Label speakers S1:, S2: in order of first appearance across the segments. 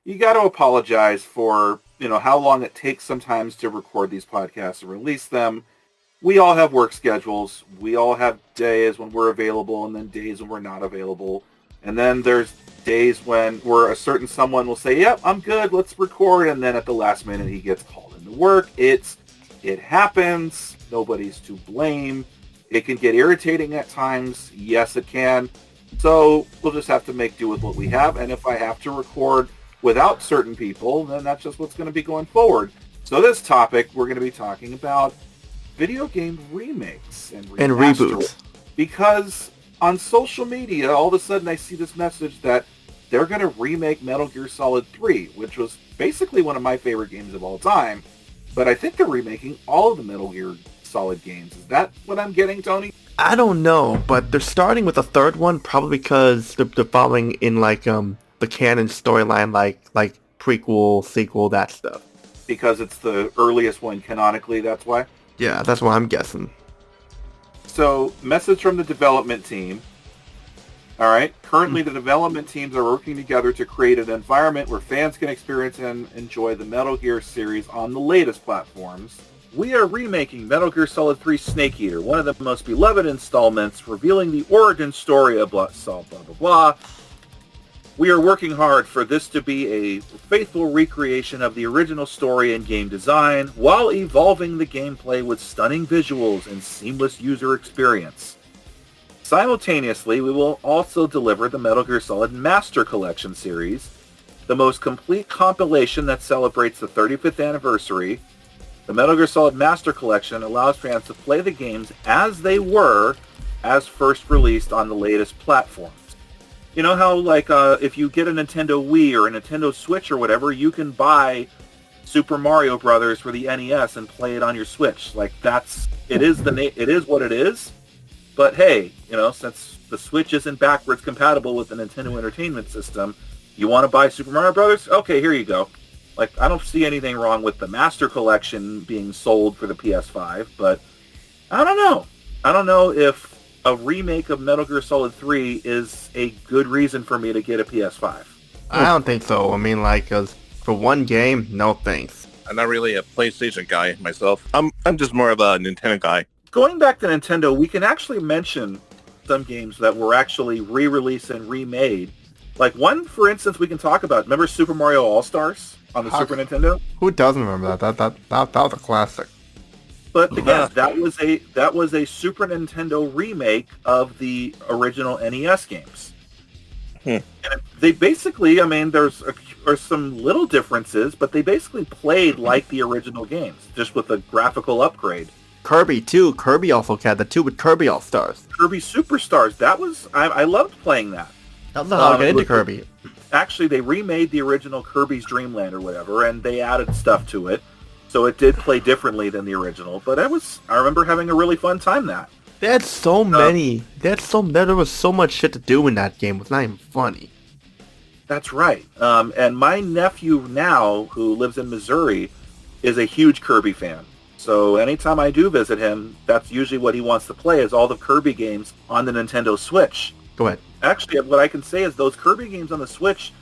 S1: you got to apologize for, how long it takes sometimes to record these podcasts and release them. We all have work schedules. We all have days when we're available and then days when we're not available. And then there's days where a certain someone will say, yep, I'm good, let's record. And then at the last minute, he gets called into work. It happens. Nobody's to blame. It can get irritating at times. Yes, it can. So we'll just have to make do with what we have. And if I have to record without certain people, then that's just what's going to be going forward. So this topic, we're going to be talking about video game remakes and
S2: reboots.
S1: Because on social media, all of a sudden I see this message that they're going to remake Metal Gear Solid 3, which was basically one of my favorite games of all time. But I think they're remaking all of the Metal Gear Solid games. Is that what I'm getting, Tony?
S2: I don't know, but they're starting with a third one, probably because they're following in the canon storyline, like prequel, sequel, that stuff.
S1: Because it's the earliest one canonically, that's why?
S2: Yeah, that's what I'm guessing.
S1: So, message from the development team. All right. Currently, the development teams are working together to create an environment where fans can experience and enjoy the Metal Gear series on the latest platforms. We are remaking Metal Gear Solid 3 Snake Eater, one of the most beloved installments, revealing the origin story of blah, blah, blah, blah. We are working hard for this to be a faithful recreation of the original story and game design, while evolving the gameplay with stunning visuals and seamless user experience. Simultaneously, we will also deliver the Metal Gear Solid Master Collection series, the most complete compilation that celebrates the 35th anniversary. The Metal Gear Solid Master Collection allows fans to play the games as they were, as first released on the latest platforms. You know how, if you get a Nintendo Wii or a Nintendo Switch or whatever, you can buy Super Mario Brothers for the NES and play it on your Switch. It is what it is. But hey, since the Switch isn't backwards compatible with the Nintendo Entertainment System, you want to buy Super Mario Brothers? Okay, here you go. I don't see anything wrong with the Master Collection being sold for the PS5, but I don't know. I don't know if a remake of Metal Gear Solid 3 is a good reason for me to get a PS5.
S2: I don't think so. I mean, cause for one game, no thanks.
S3: I'm not really a PlayStation guy myself. I'm just more of a Nintendo guy.
S1: Going back to Nintendo, we can actually mention some games that were actually re-released and remade. One, for instance, we can talk about. Remember Super Mario All-Stars on the Super Nintendo?
S2: Who doesn't remember that? That was a classic.
S1: But again, that was a Super Nintendo remake of the original NES games. And they basically, there's some little differences, but they basically played like the original games, just with a graphical upgrade.
S2: Kirby too. Kirby also had the two with Kirby All-Stars.
S1: Kirby Superstars. That was I loved playing that.
S2: That's how I get into Kirby.
S1: Actually, they remade the original Kirby's Dream Land or whatever, and they added stuff to it. So it did play differently than the original, but I remember having a really fun time that.
S2: They had so many. There was so much shit to do in that game. It was not even funny.
S1: That's right. And my nephew now, who lives in Missouri, is a huge Kirby fan. So anytime I do visit him, that's usually what he wants to play, is all the Kirby games on the Nintendo Switch.
S2: Go ahead.
S1: Actually, what I can say is those Kirby games on the Switch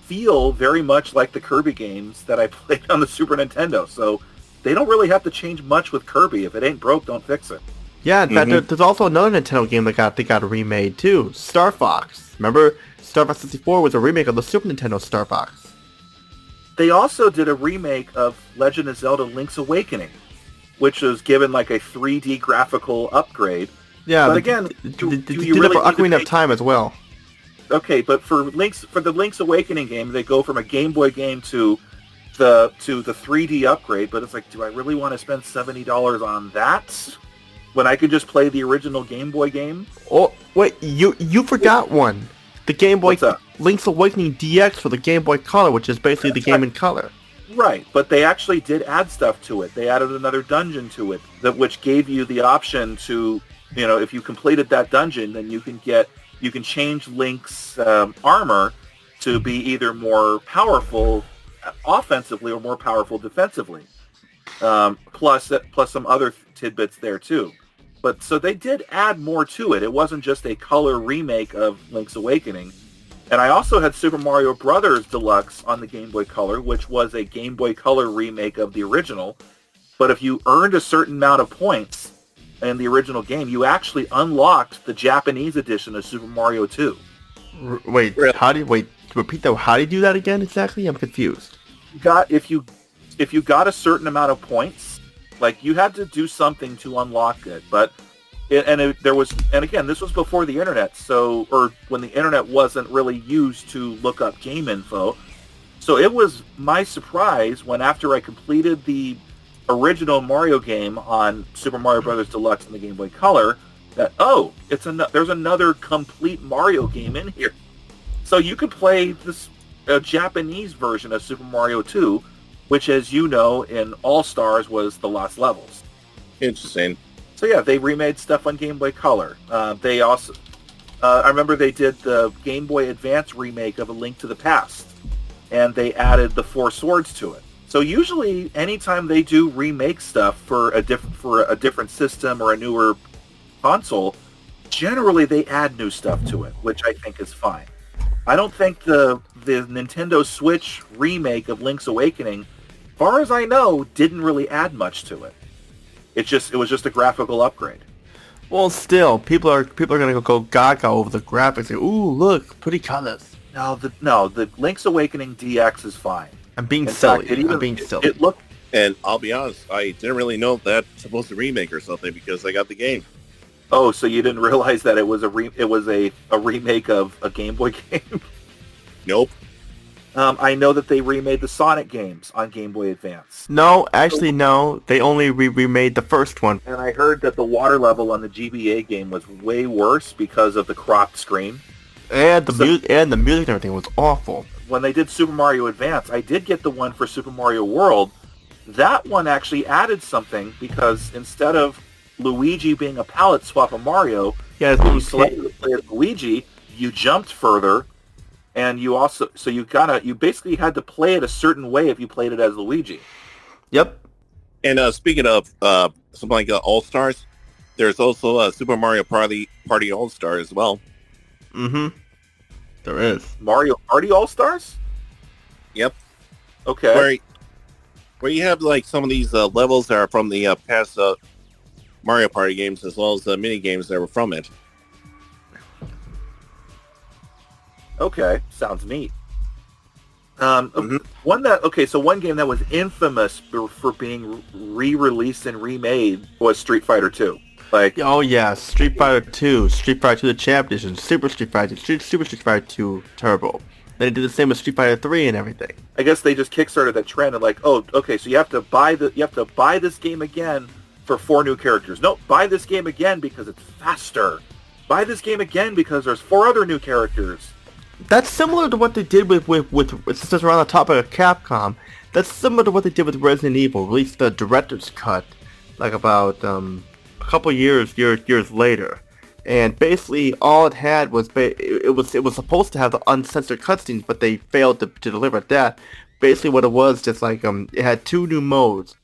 S1: feel very much like the Kirby games that I played on the Super Nintendo. So they don't really have to change much with Kirby. If it ain't broke, don't fix it.
S2: Yeah, in fact, there's also another Nintendo game that got remade too. Star Fox. Remember, Star Fox 64 was a remake of the Super Nintendo Star Fox.
S1: They also did a remake of Legend of Zelda Link's Awakening, which was given a 3D graphical upgrade.
S2: Yeah,
S1: but again,
S2: do you really for Ocarina of Time as well.
S1: Okay, but for the Link's Awakening game, they go from a Game Boy game to the 3D upgrade. But it's do I really want to spend $70 on that when I could just play the original Game Boy game?
S2: Oh wait, you forgot one. The Game Boy Link's Awakening DX for the Game Boy Color, which is basically the game in color.
S1: Right, but they actually did add stuff to it. They added another dungeon to it, which gave you the option to, if you completed that dungeon, then you can change Link's armor to be either more powerful offensively or more powerful defensively. Plus some other tidbits there too. But so they did add more to it. It wasn't just a color remake of Link's Awakening. And I also had Super Mario Brothers Deluxe on the Game Boy Color, which was a Game Boy Color remake of the original. But if you earned a certain amount of points in the original game, you actually unlocked the Japanese edition of Super Mario 2.
S2: Wait,
S3: Really?
S2: repeat that. How do you do that again exactly? I'm confused.
S1: If you got a certain amount of points, like you had to do something to unlock it, but and again, this was before the internet, or when the internet wasn't really used to look up game info. So it was my surprise when, after I completed the original Mario game on Super Mario Brothers Deluxe and the Game Boy Color, that there's another complete Mario game in here. So you could play this Japanese version of Super Mario 2, which, as you know, in All Stars was the Lost Levels.
S3: Interesting.
S1: So yeah, they remade stuff on Game Boy Color. They also, I remember they did the Game Boy Advance remake of A Link to the Past, and they added the Four Swords to it. So usually, anytime they do remake stuff for a different system or a newer console, generally they add new stuff to it, which I think is fine. I don't think the Nintendo Switch remake of Link's Awakening, far as I know, didn't really add much to it. It was just a graphical upgrade.
S2: Well, still, people are gonna go gaga over the graphics. Like, ooh, look, pretty colors.
S1: No, the Link's Awakening DX is fine.
S2: I'm being
S1: In
S2: silly.
S1: fact,
S2: I'm being silly.
S1: It looked.
S3: And I'll be honest, I didn't really know that's supposed to remake or something because I got the game.
S1: Oh, so you didn't realize that it was a remake of a Game Boy game?
S3: Nope.
S1: I know that they remade the Sonic games on Game Boy Advance.
S2: No, actually, no. They only remade the first one.
S1: And I heard that the water level on the GBA game was way worse because of the cropped screen.
S2: And the music and everything was awful.
S1: When they did Super Mario Advance, I did get the one for Super Mario World. That one actually added something because instead of Luigi being a palette swap of Mario,
S2: Yeah,
S1: when you selected to play as Luigi, you jumped further. And you basically had to play it a certain way if you played it as Luigi.
S2: Yep.
S3: And speaking of something like All Stars, there's also Super Mario Party All Star as well.
S2: Mm-hmm. There is.
S1: Mario Party All Stars?
S3: Yep.
S1: Okay.
S3: Where you have like some of these levels that are from the past Mario Party games as well as the mini games that were from it.
S1: Okay, sounds neat.
S3: Mm-hmm.
S1: One game that was infamous for being re-released and remade was Street Fighter 2. Like,
S2: Oh yeah, Street Fighter 2, Street Fighter 2 the Champ Edition, Super Street Fighter, Super Street Fighter 2 Turbo. Then they did the same with Street Fighter 3 and everything.
S1: I guess they just kickstarted that trend and like, oh, okay, so you have to buy this game again for 4 new characters. No, buy this game again because it's faster. Buy this game again because there's 4 other new characters.
S2: That's similar to what they did with since we're on the topic of Capcom. That's similar to what they did with Resident Evil. Released the director's cut, like about a couple years later, and basically all it had was it was supposed to have the uncensored cutscenes, but they failed to deliver that. Basically, what it was just like it had 2 new modes,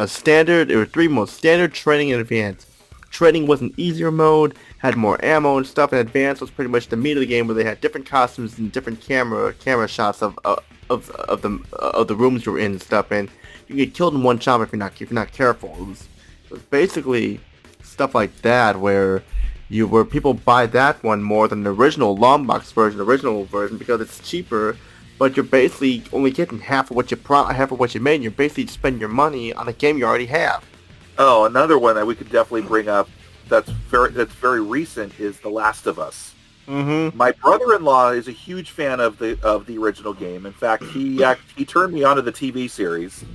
S2: standard. It was 3 modes: standard, training, and advanced. Training was an easier mode, had more ammo and stuff, and advanced was pretty much the meat of the game, where they had different costumes and different camera shots of the rooms you were in and stuff, and you get killed in one shot if you're not careful. It was basically stuff like that where people buy that one more than the original long box version, because it's cheaper, but you're basically only getting half of what you made. And you're basically spending your money on a game you already have.
S1: Oh, another one that we could definitely bring up that's very recent is The Last of Us.
S2: Mm-hmm.
S1: My brother-in-law is a huge fan of the original game. In fact, he turned me onto the TV series.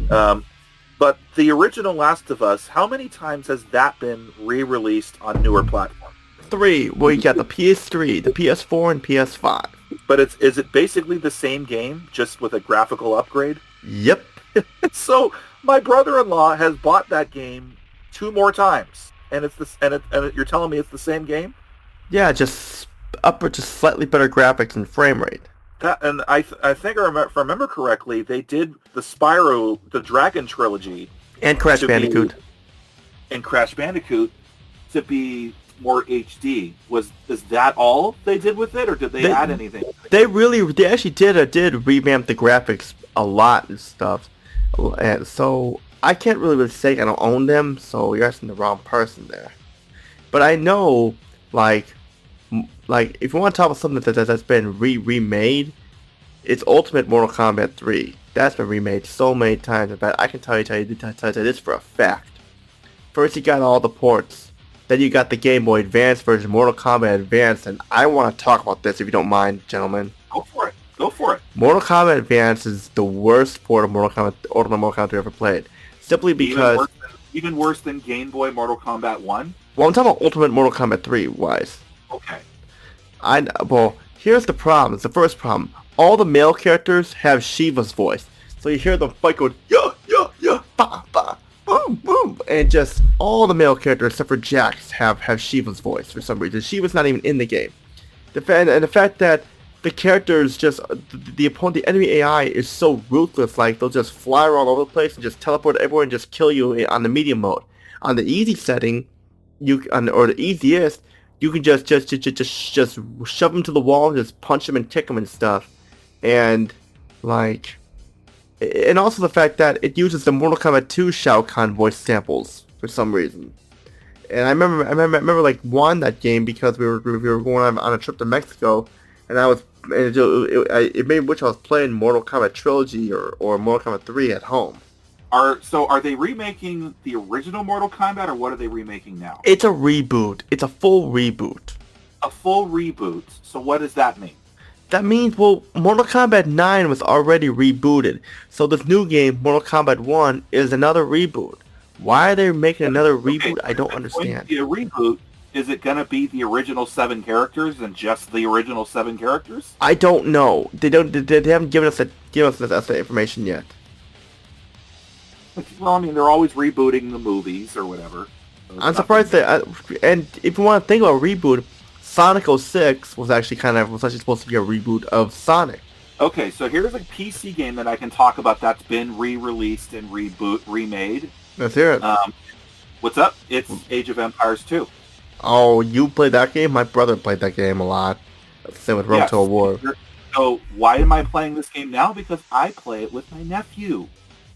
S1: But the original Last of Us, how many times has that been re-released on newer platforms?
S2: 3. Well, you got the PS3, the PS4, and PS5.
S1: But is it basically the same game, just with a graphical upgrade?
S2: Yep.
S1: So my brother-in-law has bought that game 2 more times, and you're telling me it's the same game?
S2: Yeah, just slightly better graphics and frame rate.
S1: I think if I remember correctly, they did the Spyro, the Dragon trilogy,
S2: And Crash Bandicoot.
S1: And Crash Bandicoot to be more HD. Is that all they did with it, or did they add anything?
S2: They actually did revamp the graphics a lot and stuff, and so I can't really say I don't own them. So you're asking the wrong person there. But I know, like if you want to talk about something that's been remade, it's Ultimate Mortal Kombat 3. That's been remade so many times. But I can tell you this for a fact. First, you got all the ports. Then you got the Game Boy Advance version, Mortal Kombat Advance, and I want to talk about this if you don't mind, gentlemen.
S1: Go for it. Go for it.
S2: Mortal Kombat Advance is the worst port of Ultimate Mortal Kombat 3 ever played. Simply because...
S1: Even worse than Game Boy Mortal Kombat 1?
S2: Well, I'm talking about Ultimate Mortal Kombat 3 wise.
S1: Okay.
S2: Well, here's the problem. It's the first problem. All the male characters have Shiva's voice. So you hear them fight going, yeah, yeah, yeah, ba, ba, boom, boom. And just all the male characters, except for Jax, have Shiva's voice for some reason. Shiva's not even in the game. The fact that the characters just, the enemy AI is so ruthless, like they'll just fly all over the place and just teleport everywhere and just kill you on the medium mode. On the easy setting, or the easiest, you can just shove them to the wall and just punch them and kick them and stuff. And also the fact that it uses the Mortal Kombat 2 Shao Kahn voice samples for some reason. And I remember like won that game because we were going on a trip to Mexico, and it made which I was playing Mortal Kombat Trilogy or Mortal Kombat 3 at home.
S1: Are they remaking the original Mortal Kombat, or what are they remaking now?
S2: It's a reboot. It's a full reboot.
S1: A full reboot. So what does that mean?
S2: That means, well, Mortal Kombat 9 was already rebooted. So this new game, Mortal Kombat 1, is another reboot. Why are they making another reboot? I don't understand.
S1: A reboot, is it going to be the original 7 characters and just the original 7 characters?
S2: I don't know. They haven't given us that information yet.
S1: Well, I mean, they're always rebooting the movies or whatever. So
S2: I'm surprised and if you want to think about a reboot, Sonic 06 was actually supposed to be a reboot of Sonic.
S1: Okay, so here's a PC game that I can talk about that's been re-released and remade.
S2: Let's hear it.
S1: What's up? It's Age of Empires 2.
S2: Oh, you played that game? My brother played that game a lot. Same with Rome to a War.
S1: So why am I playing this game now? Because I play it with my nephew.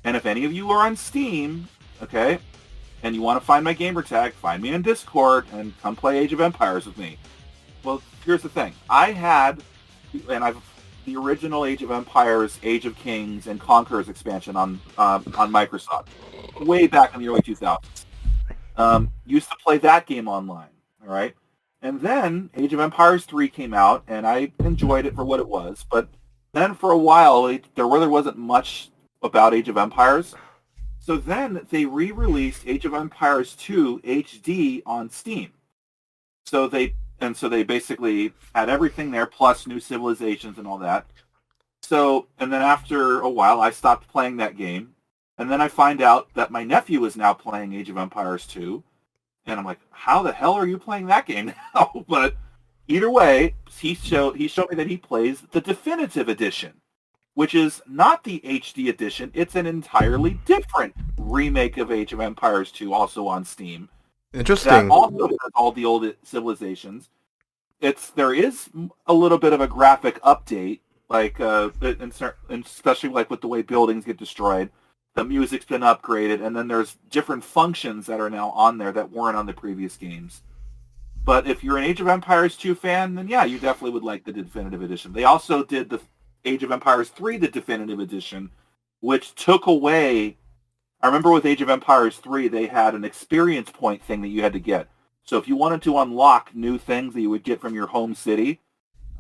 S1: And if any of you are on Steam, okay, and you want to find my gamer tag, find me in Discord and come play Age of Empires with me. Well, here's the thing. I had, the original Age of Empires, Age of Kings, and Conquerors expansion on Microsoft, way back in the early 2000s. Used to play that game online, all right? And then Age of Empires 3 came out, and I enjoyed it for what it was. But then for a while, there really wasn't much about Age of Empires. So then they re-released Age of Empires 2 HD on Steam. So they basically had everything there, plus new civilizations and all that. So, and then after a while, I stopped playing that game. And then I find out that my nephew is now playing Age of Empires 2. And I'm like, how the hell are you playing that game now? But either way, he showed me that he plays the definitive edition, which is not the HD edition. It's an entirely different remake of Age of Empires 2, also on Steam.
S2: Interesting.
S1: That also has all the old civilizations. There is a little bit of a graphic update, like especially like with the way buildings get destroyed. The music's been upgraded, and then there's different functions that are now on there that weren't on the previous games. But if you're an Age of Empires 2 fan, then yeah, you definitely would like the definitive edition. They also did the Age of Empires 3, the definitive edition, which took away... I remember with Age of Empires 3, they had an experience point thing that you had to get. So if you wanted to unlock new things that you would get from your home city,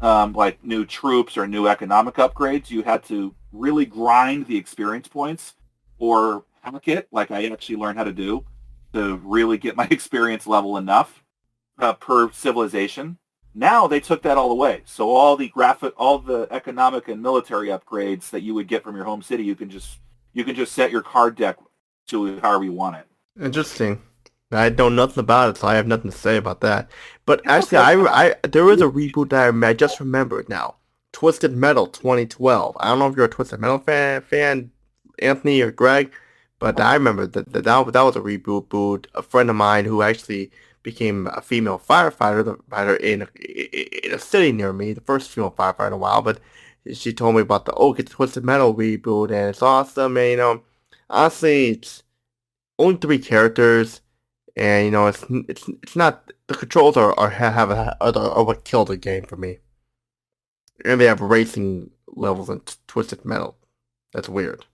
S1: like new troops or new economic upgrades, you had to really grind the experience points or hack it, like I actually learned how to do, to really get my experience level enough per civilization. Now they took that all away. So all the economic and military upgrades that you would get from your home city, you can just set your card deck to however you want it.
S2: Interesting. I know nothing about it, so I have nothing to say about that. But actually, there is a reboot that I just remembered now. Twisted Metal 2012. I don't know if you're a Twisted Metal fan, Anthony or Greg, but I remember that was a reboot. A friend of mine who actually became a female firefighter in a city near me, the first female firefighter in a while. But she told me about get the Twisted Metal reboot, and it's awesome. And honestly, it's only 3 characters, and it's not the controls are what killed the game for me. And they have racing levels in Twisted Metal. That's weird.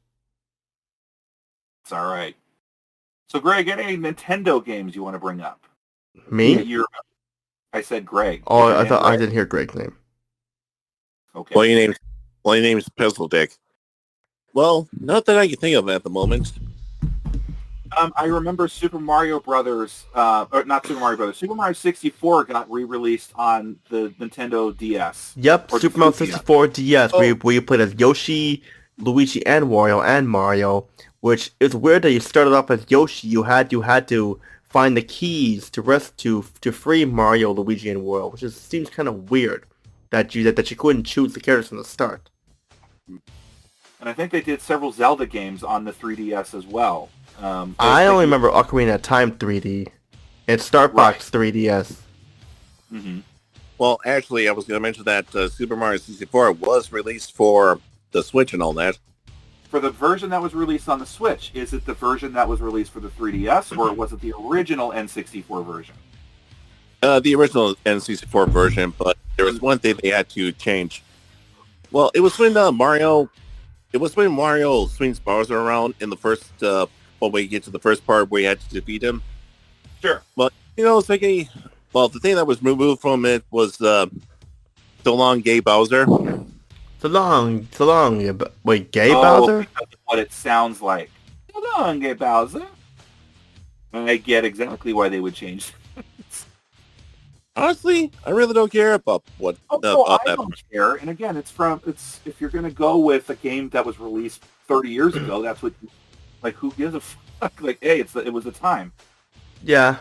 S1: It's all right. So, Greg, any Nintendo games you want to bring up?
S2: Me?
S1: I said Greg.
S2: Oh, I thought I didn't hear Greg's name.
S1: Okay.
S3: Well, your name's Pistol Dick. Well, not that I can think of at the moment.
S1: I remember Super Mario Brothers, or not Super Mario Brothers. Super Mario 64 got re-released on the Nintendo DS.
S2: Yep, Super Mario 64 DS, where you played as Yoshi, Luigi, and Mario. Which is weird that you started off as Yoshi. You had to find the keys to free Mario, Luigi, and Wario, which seems kind of weird that you couldn't choose the characters from the start.
S1: And I think they did several Zelda games on the 3DS as well.
S2: I only remember Ocarina of Time 3D and Star Fox 3DS.
S1: Mm-hmm.
S3: Well, actually, I was going to mention that Super Mario 64 was released for the Switch and all that.
S1: For the version that was released on the Switch, is it the version that was released for the 3DS, or was it the original N64 version?
S3: The original N64 version, but there was one thing they had to change. Well, it was when Mario swings Bowser around in the first, when we get to the first part where you had to defeat him.
S1: Sure.
S3: But, it's like the thing that was removed from it was So Long Gay Bowser.
S2: So long, wait, Gay Bowser?
S1: Because of what it sounds like. So long, Gay Bowser. I get exactly why they would change.
S3: Honestly, I really don't care about what.
S1: I don't care. And again, it's if you're going to go with a game that was released 30 years ago, that's what. Like, who gives a fuck? Like, hey, it was the time.
S2: Yeah,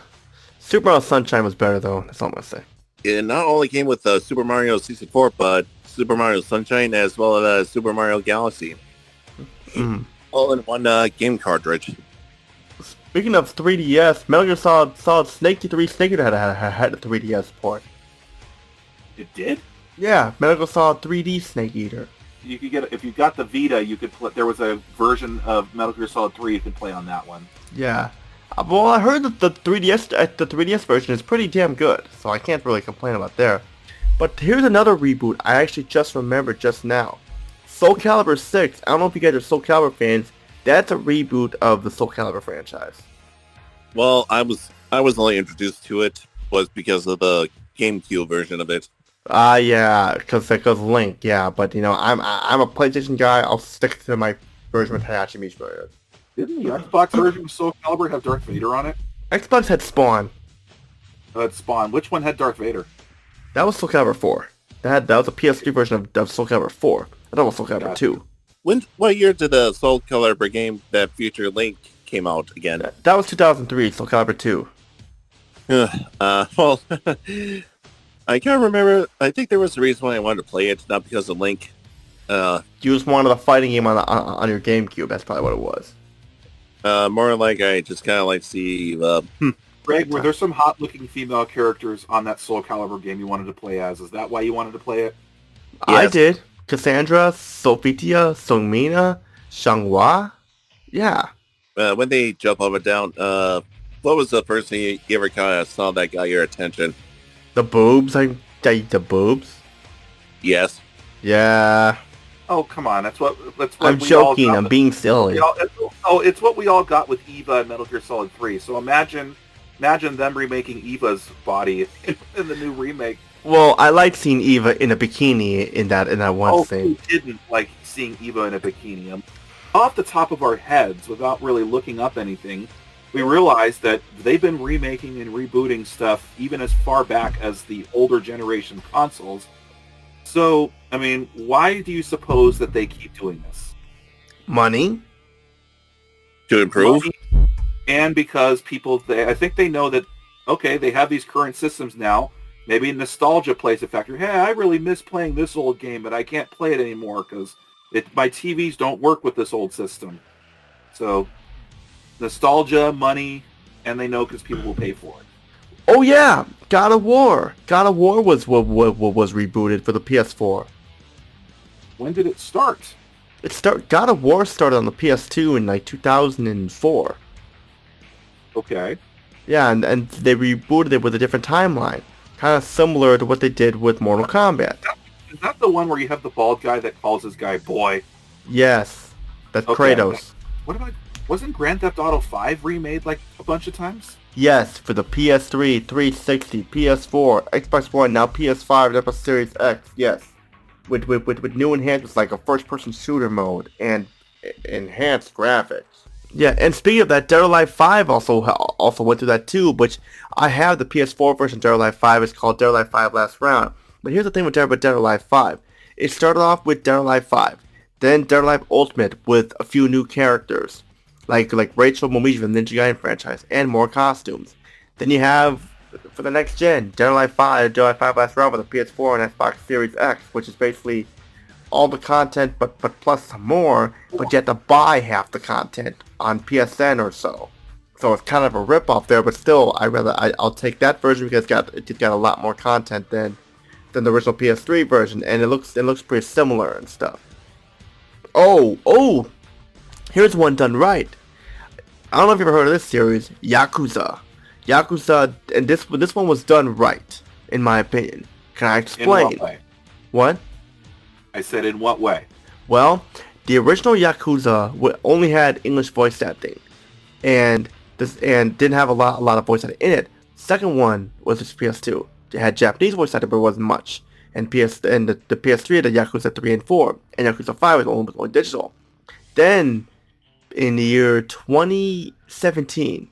S2: Super Mario Sunshine was better though. That's all I'm gonna say.
S3: It not only came with Super Mario 64, but Super Mario Sunshine as well as Super Mario Galaxy, all in one game cartridge.
S2: Speaking of 3DS, Metal Gear Solid Snake 3 Snake Eater had a 3DS port.
S1: It did?
S2: Yeah, Metal Gear Solid 3D Snake Eater.
S1: You could get, if you got the Vita, you could play. There was a version of Metal Gear Solid 3 you could play on that one.
S2: Yeah. Well, I heard that the 3DS version is pretty damn good, so I can't really complain about there. But here's another reboot I actually just remembered just now. Soul Calibur 6. I don't know if you guys are Soul Calibur fans. That's a reboot of the Soul Calibur franchise.
S3: Well, I was only introduced to it was because of the GameCube version of it.
S2: Yeah, because Link, yeah. But I'm a PlayStation guy. I'll stick to my version with Hayashi Mishima.
S1: Didn't the Xbox version of Soul Calibur have Darth Vader on it?
S2: Xbox had Spawn.
S1: Oh, it Spawn. Which one had Darth Vader?
S2: That was Soul Calibur 4. That was a PS3 version of Soul Calibur 4. I thought it was Soul Calibur 2.
S3: What year did the Soul Calibur game that featured Link came out again?
S2: That was 2003, Soul Calibur 2.
S3: Well, I can't remember. I think there was a reason why I wanted to play it, not because of Link.
S2: You just wanted a fighting game on your GameCube. That's probably what it was.
S3: More like I just kind of like to see...
S1: Greg, were there some hot-looking female characters on that Soul Calibur game you wanted to play as? Is that why you wanted to play it?
S2: Yes. I did. Cassandra, Sophitia, Songmina, Xianghua. Yeah.
S3: When they jump up and down, what was the first thing you ever kind of saw that got your attention?
S2: The boobs? The boobs?
S3: Yes.
S2: Yeah.
S1: Oh, come on. That's what
S2: I'm joking. I'm being silly.
S1: It's what we all got with Eva and Metal Gear Solid 3. So imagine them remaking Eva's body in the new remake.
S2: Well, I like seeing Eva in a bikini in that one scene.
S1: Who didn't like seeing Eva in a bikini? Off the top of our heads, without really looking up anything, we realized that they've been remaking and rebooting stuff even as far back as the older generation consoles. So, I mean, why do you suppose that they keep doing this?
S2: Money?
S3: To improve?
S1: Money, and because I think they know that, okay, they have these current systems now. Maybe nostalgia plays a factor. Hey, I really miss playing this old game, but I can't play it anymore because my TVs don't work with this old system. So, nostalgia, money, and they know because people will pay for it.
S2: Oh yeah, God of War. God of War was rebooted for the PS4.
S1: When did it start?
S2: God of War started on the PS2 in like 2004.
S1: Okay.
S2: Yeah, and they rebooted it with a different timeline, kind of similar to what they did with Mortal Kombat.
S1: Is that the one where you have the bald guy that calls his guy boy?
S2: Yes, that's
S1: Okay.
S2: Kratos.
S1: What about, wasn't Grand Theft Auto 5 remade like a bunch of times?
S2: Yes, for the PS3, 360, PS4, Xbox One, now PS5, and Xbox Series X. Yes, with new enhancements like a first-person shooter mode and enhanced graphics. Yeah, and speaking of that, Dead or Alive 5 also went through that too, which I have the PS4 version of Dead or Alive 5. It's called Dead or Alive 5 Last Round. But here's the thing with Dead or Alive 5. It started off with Dead or Alive 5, then Dead or Alive Ultimate with a few new characters, like Rachel Momiji from the Ninja Gaiden franchise, and more costumes. Then you have, for the next gen, Dead or Alive 5, Dead or Alive 5 Last Round with the PS4 and Xbox Series X, which is basically all the content but plus some more, but you have to buy half the content on PSN or so. So it's kind of a rip-off there, but still, I'll take that version because it's got a lot more content than the original PS3 version, and it looks pretty similar and stuff. Oh, here's one done right. I don't know if you've ever heard of this series, Yakuza, and this one was done right, in my opinion. Can I explain?
S1: In what way?
S2: What?
S1: I said, in what way?
S2: Well, the original Yakuza only had English voice acting, and didn't have a lot of voice acting in it. Second one was just PS2. It had Japanese voice acting, but it wasn't much. And the PS3 had Yakuza 3 and 4, and Yakuza 5 was only digital. Then, in the year 2017,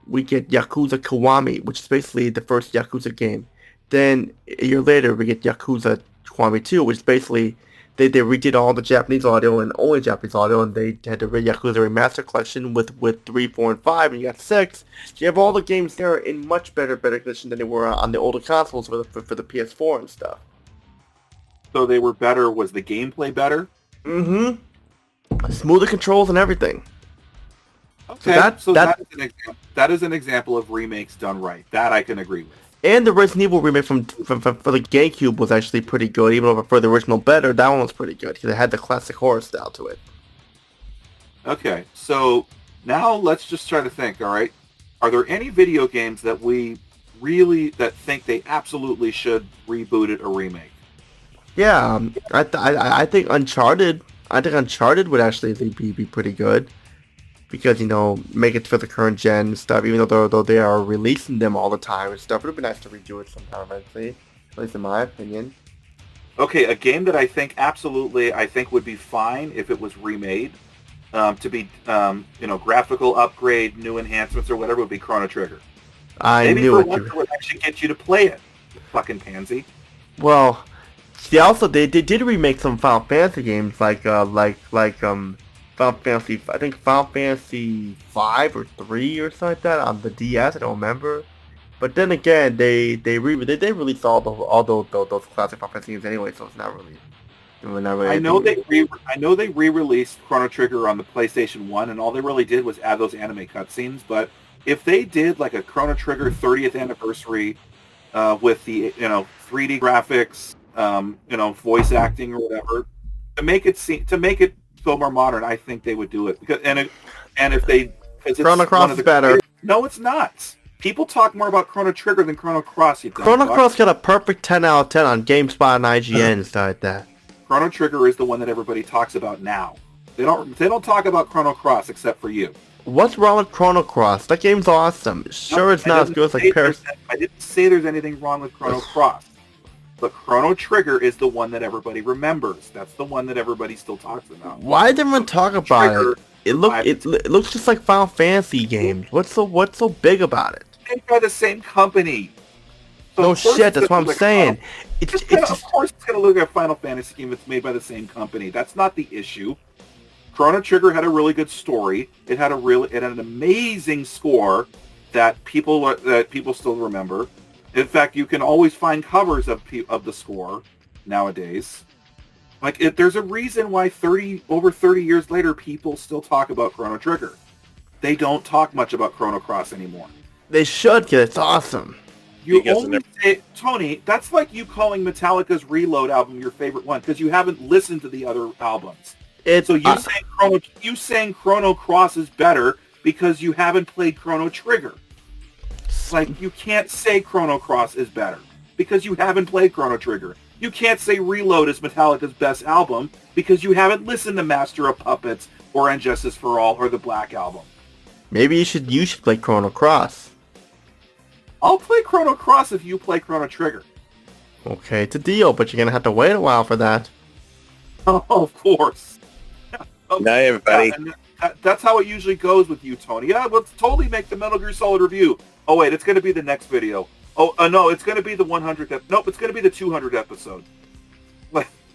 S2: we get Yakuza Kiwami, which is basically the first Yakuza game. Then, a year later, we get Yakuza Kiwami 2, which is basically they redid all the Japanese audio and only Japanese audio, and they had the Yakuza Remaster Collection with 3, 4, and 5, and you got 6. So you have all the games there in much better condition than they were on the older consoles for the PS4 and stuff.
S1: So they were better. Was the gameplay better?
S2: Mm-hmm. Smoother controls and everything.
S1: Okay, so that is an example of remakes done right. That I can agree with.
S2: And the Resident Evil remake for the GameCube was actually pretty good, even though for the original better, that one was pretty good because it had the classic horror style to it.
S1: Okay, so now let's just try to think. All right, are there any video games that that think they absolutely should reboot it or remake?
S2: Yeah, I think Uncharted. I think Uncharted would actually be pretty good. Because, make it for the current gen and stuff, even though they are releasing them all the time and stuff. It would be nice to redo it sometime eventually, at least in my opinion.
S1: Okay, a game that I think would be fine if it was remade, to be, graphical upgrade, new enhancements or whatever, would be Chrono Trigger. Maybe for once it would actually get you to play it, you fucking pansy.
S2: Well, they did remake some Final Fantasy games like Final Fantasy, I think Final Fantasy 5 or 3 or something like that on the DS. I don't remember. But then again, they released all those classic Final Fantasy games anyway, so it's not really.
S1: I know they re-released Chrono Trigger on the PlayStation 1, and all they really did was add those anime cutscenes. But if they did like a Chrono Trigger 30th anniversary with the 3D graphics, voice acting or whatever, to make it feel more modern, I think they would do it because
S2: Chrono Cross is better.
S1: No, it's not. People talk more about Chrono Trigger than Chrono Cross.
S2: Chrono Cross got a perfect 10 out of 10 on GameSpot and IGN and stuff like that.
S1: Chrono Trigger is the one that everybody talks about now. They don't talk about Chrono Cross except for you.
S2: What's wrong with Chrono Cross? That game's awesome. Sure, it's not as good as like Paris.
S1: I didn't say there's anything wrong with Chrono Cross. But Chrono Trigger is the one that everybody remembers. That's the one that everybody still talks about.
S2: Why did everyone talk about it? It looks just like Final Fantasy games. What's so big about it?
S1: Made by the same company. So
S2: no shit, that's what I'm saying.
S1: Of course it's going to look at a Final Fantasy game that's made by the same company. That's not the issue. Chrono Trigger had a really good story. It had an amazing score that people still remember. In fact, you can always find covers of the score nowadays. There's a reason why over 30 years later, people still talk about Chrono Trigger. They don't talk much about Chrono Cross anymore.
S2: They should, because it's awesome.
S1: You
S3: Because
S1: only say, Tony, that's like you calling Metallica's Reload album your favorite one because you haven't listened to the other albums. So you saying Chrono Cross is better because you haven't played Chrono Trigger. Like, you can't say Chrono Cross is better because you haven't played Chrono Trigger. You can't say Reload is Metallica's best album because you haven't listened to Master of Puppets or Injustice for All or the Black Album.
S2: Maybe you should play Chrono Cross.
S1: I'll play Chrono Cross if you play Chrono Trigger.
S2: Okay, it's a deal, but you're gonna have to wait a while for that.
S1: Oh, of course.
S3: Night, everybody.
S1: That's how it usually goes with you, Tony. Yeah, let's totally make the Metal Gear Solid review. Oh, wait, it's going to be the next video. Oh, no, it's going to be the 100th. Nope, it's going to be the 200th episode.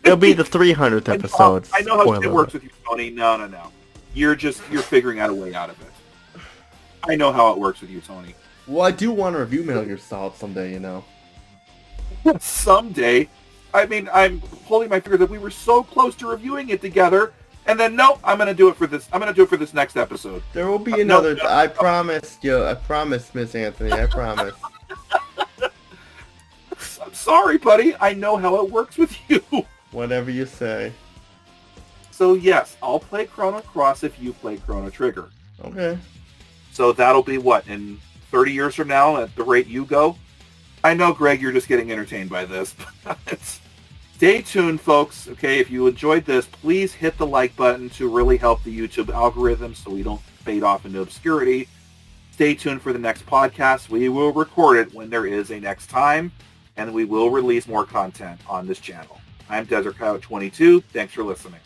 S2: It'll be the 300th episode.
S1: I know how it works with you, Tony. No. You're figuring out a way out of it. I know how it works with you, Tony.
S2: Well, I do want to review Metal Gear Solid someday, you know.
S1: Someday? I mean, I'm holding my finger that we were so close to reviewing it together, and then, no, I'm going to do it for this. I'm going to do it for this next episode.
S2: There will be another. No. I promise, I promise, Miss Anthony. I promise.
S1: I'm sorry, buddy. I know how it works with you.
S2: Whatever you say.
S1: So, yes, I'll play Chrono Cross if you play Chrono Trigger.
S2: Okay.
S1: So that'll be what, in 30 years from now at the rate you go? I know, Greg, you're just getting entertained by this. Stay tuned, folks. Okay, if you enjoyed this, please hit the like button to really help the YouTube algorithm so we don't fade off into obscurity. Stay tuned for the next podcast. We will record it when there is a next time, and we will release more content on this channel. I'm Desert Coyote 22. Thanks for listening.